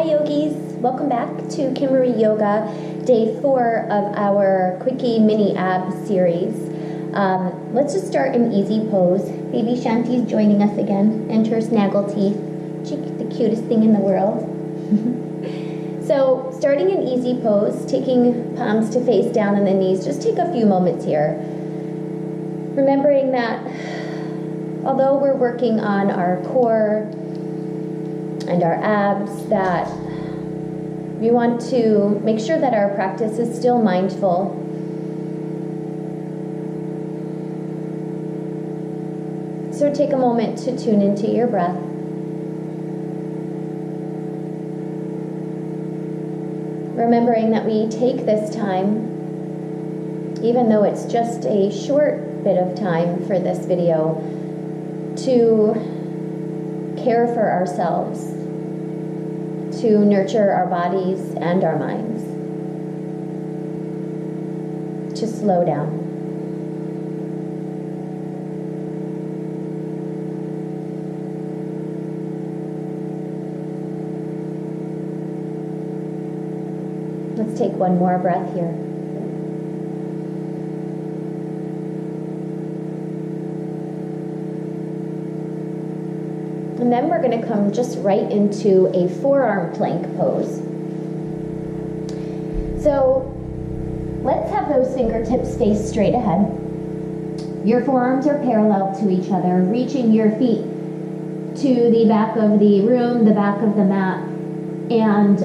Hi yogis, welcome back to Kimmery Yoga, day 4 of our Quickie mini ab series. Let's just start in easy pose. Baby Shanti's joining us again, and her snaggle teeth. The cutest thing in the world. So starting in easy pose, taking palms to face down on the knees, just take a few moments here. Remembering that although we're working on our core and our abs, that we want to make sure that our practice is still mindful. So take a moment to tune into your breath. Remembering that we take this time, even though it's just a short bit of time for this video, to care for ourselves, to nurture our bodies and our minds, to slow down. Let's take one more breath here. And then we're going to come just right into a forearm plank pose. So let's have those fingertips face straight ahead. Your forearms are parallel to each other, reaching your feet to the back of the room, the back of the mat, and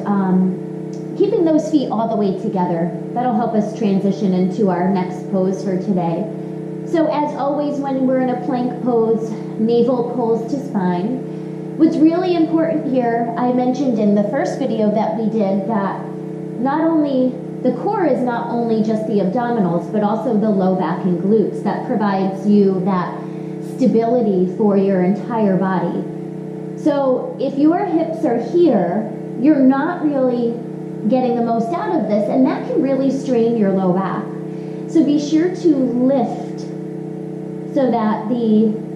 keeping those feet all the way together. That'll help us transition into our next pose for today. So as always, when we're in a plank pose, navel pulls to spine. What's really important here, I mentioned in the first video that we did that not only the core is not only just the abdominals, but also the low back and glutes. That provides you that stability for your entire body. So if your hips are here, you're not really getting the most out of this, and that can really strain your low back. So be sure to lift so that the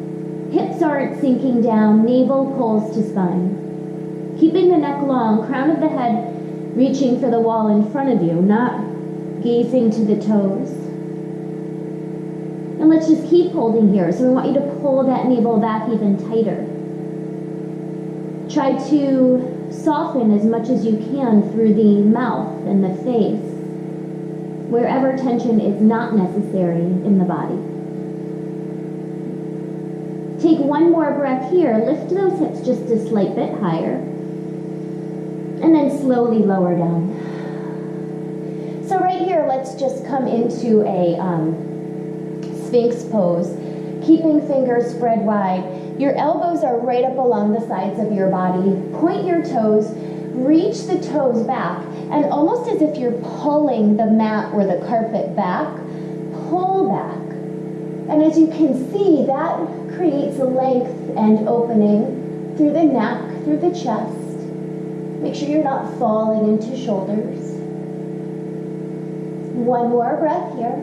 hips aren't sinking down, navel pulls to spine. Keeping the neck long, crown of the head reaching for the wall in front of you, not gazing to the toes. And let's just keep holding here. So we want you to pull that navel back even tighter. Try to soften as much as you can through the mouth and the face, wherever tension is not necessary in the body. Take one more breath here. Lift those hips just a slight bit higher. And then slowly lower down. So right here, let's just come into a Sphinx pose. Keeping fingers spread wide. Your elbows are right up along the sides of your body. Point your toes. Reach the toes back. And almost as if you're pulling the mat or the carpet back, pull back. And as you can see, that creates a length and opening through the neck, through the chest. Make sure you're not falling into shoulders. One more breath here.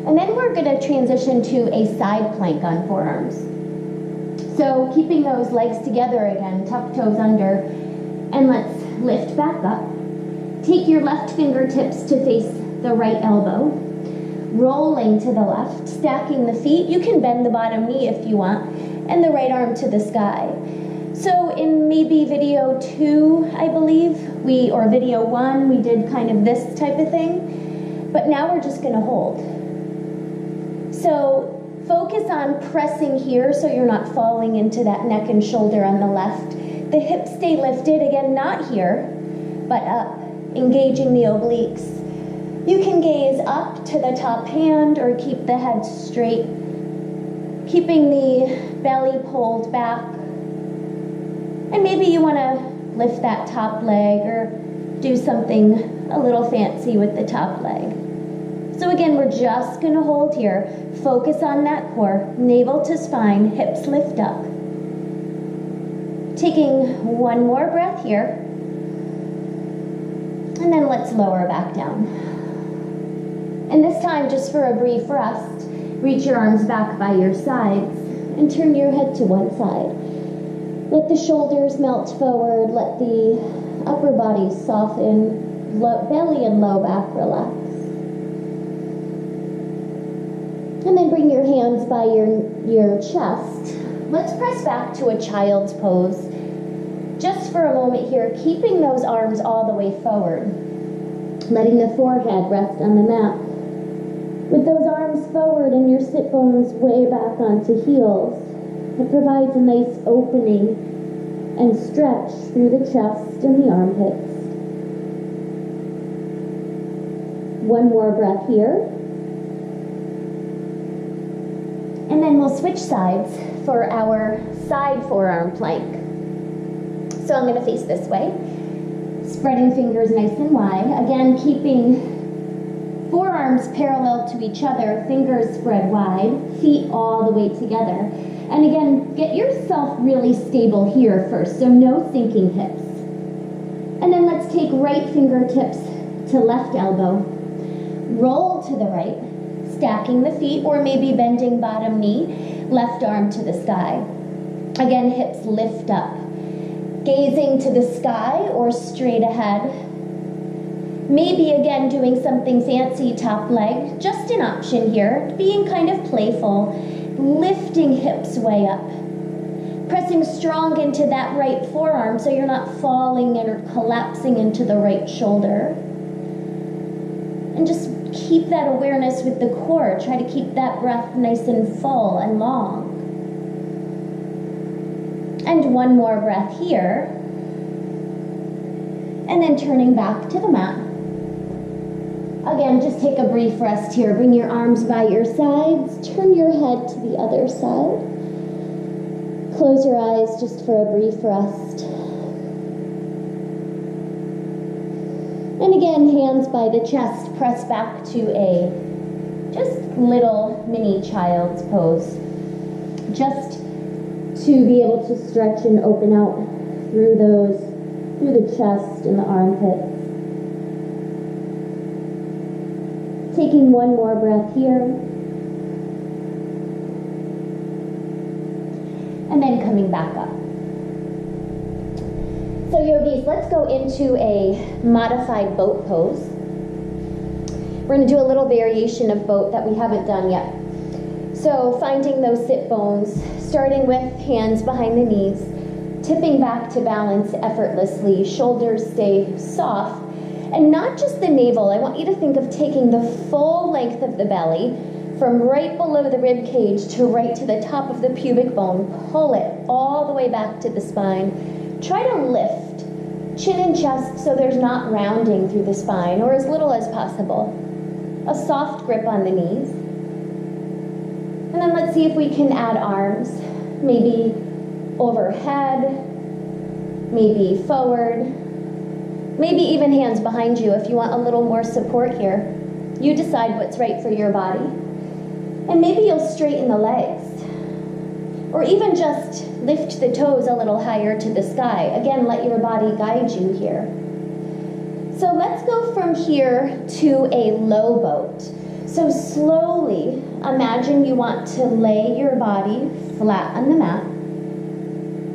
And then we're going to transition to a side plank on forearms. So keeping those legs together again, tuck toes under, and let's lift back up. Take your left fingertips to face the right elbow. Rolling to the left, stacking the feet. You can bend the bottom knee if you want, and the right arm to the sky. So in maybe video 2, I believe, or video 1, we did kind of this type of thing, but now we're just gonna hold. So focus on pressing here so you're not falling into that neck and shoulder on the left. The hips stay lifted, again, not here, but up, engaging the obliques. You can gaze up to the top hand or keep the head straight, keeping the belly pulled back. And maybe you want to lift that top leg or do something a little fancy with the top leg. So again, we're just going to hold here. Focus on that core, navel to spine, hips lift up. Taking one more breath here. And then let's lower back down. And this time, just for a brief rest, reach your arms back by your sides and turn your head to one side. Let the shoulders melt forward. Let the upper body soften. Belly and low back relax. And then bring your hands by your chest. Let's press back to a child's pose. Just for a moment here, keeping those arms all the way forward. Letting the forehead rest on the mat. With those arms forward and your sit bones way back onto heels, it provides a nice opening and stretch through the chest and the armpits. One more breath here. And then we'll switch sides for our side forearm plank. So I'm going to face this way. Spreading fingers nice and wide. Again, keeping forearms parallel to each other, fingers spread wide, feet all the way together. And again, get yourself really stable here first, so no sinking hips. And then let's take right fingertips to left elbow. Roll to the right, stacking the feet or maybe bending bottom knee, left arm to the sky. Again, hips lift up. Gazing to the sky or straight ahead. Maybe again doing something fancy, top leg, just an option here, being kind of playful, lifting hips way up. Pressing strong into that right forearm so you're not falling or collapsing into the right shoulder. And just keep that awareness with the core. Try to keep that breath nice and full and long. And one more breath here. And then turning back to the mat. Again, just take a brief rest here. Bring your arms by your sides. Turn your head to the other side. Close your eyes just for a brief rest. And again, hands by the chest. Press back to a just little mini child's pose. Just to be able to stretch and open out through the chest and the armpits. Taking one more breath here. And then coming back up. So yogis, let's go into a modified boat pose. We're going to do a little variation of boat that we haven't done yet. So finding those sit bones, starting with hands behind the knees, tipping back to balance effortlessly, shoulders stay soft, and not just the navel. I want you to think of taking the full length of the belly from right below the rib cage to right to the top of the pubic bone. Pull it all the way back to the spine. Try to lift chin and chest so there's not rounding through the spine, or as little as possible. A soft grip on the knees. And then let's see if we can add arms, maybe overhead, maybe forward, maybe even hands behind you if you want a little more support here. You decide what's right for your body. And maybe you'll straighten the legs, or even just lift the toes a little higher to the sky. Again, let your body guide you here. So let's go from here to a low boat. So slowly, imagine you want to lay your body flat on the mat.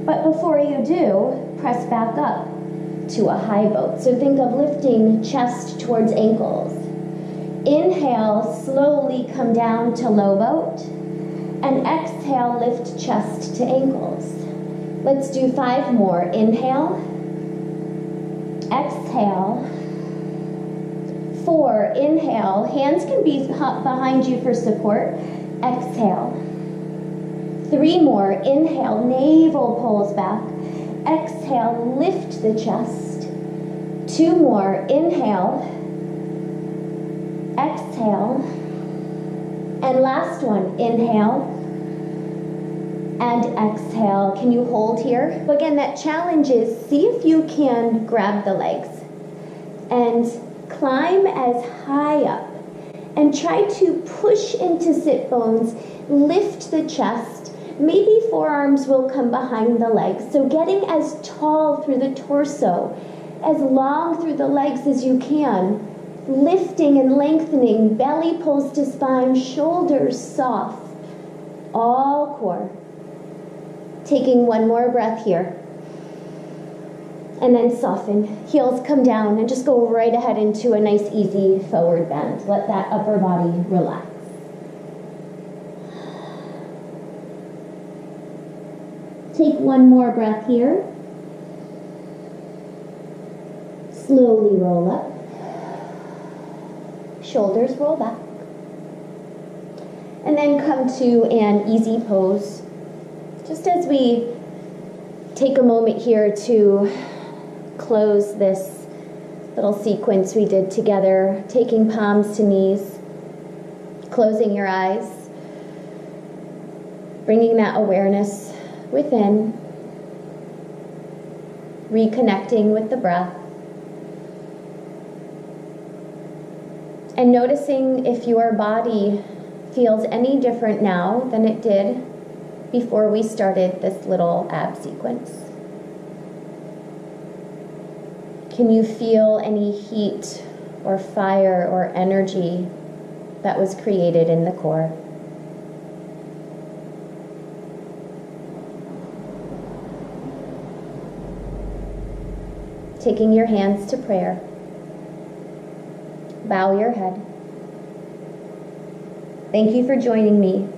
But before you do, press back up to a high boat. So think of lifting chest towards ankles. Inhale, slowly come down to low boat. And exhale, lift chest to ankles. Let's do 5 more. Inhale. Exhale. 4, inhale. Hands can be behind you for support. Exhale. 3 more. Inhale, navel pulls back. Exhale, lift the chest. 2 more. Inhale. Exhale. And last one. Inhale. And exhale. Can you hold here? So again, that challenge is see if you can grab the legs and climb as high up and try to push into sit bones, lift the chest. Maybe forearms will come behind the legs. So getting as tall through the torso, as long through the legs as you can, lifting and lengthening, belly pulls to spine, shoulders soft, all core. Taking one more breath here. And then soften. Heels come down and just go right ahead into a nice easy forward bend. Let that upper body relax. Take one more breath here. Slowly roll up. Shoulders roll back. And then come to an easy pose. Just as we take a moment here to close this little sequence we did together, taking palms to knees, closing your eyes, bringing that awareness within, reconnecting with the breath, and noticing if your body feels any different now than it did before we started this little ab sequence. Can you feel any heat or fire or energy that was created in the core? Taking your hands to prayer. Bow your head. Thank you for joining me.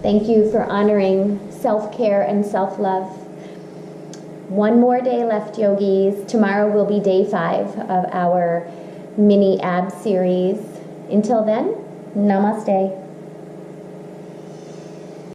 Thank you for honoring self-care and self-love. One more day left, yogis. Tomorrow will be day 5 of our mini ab series. Until then, namaste.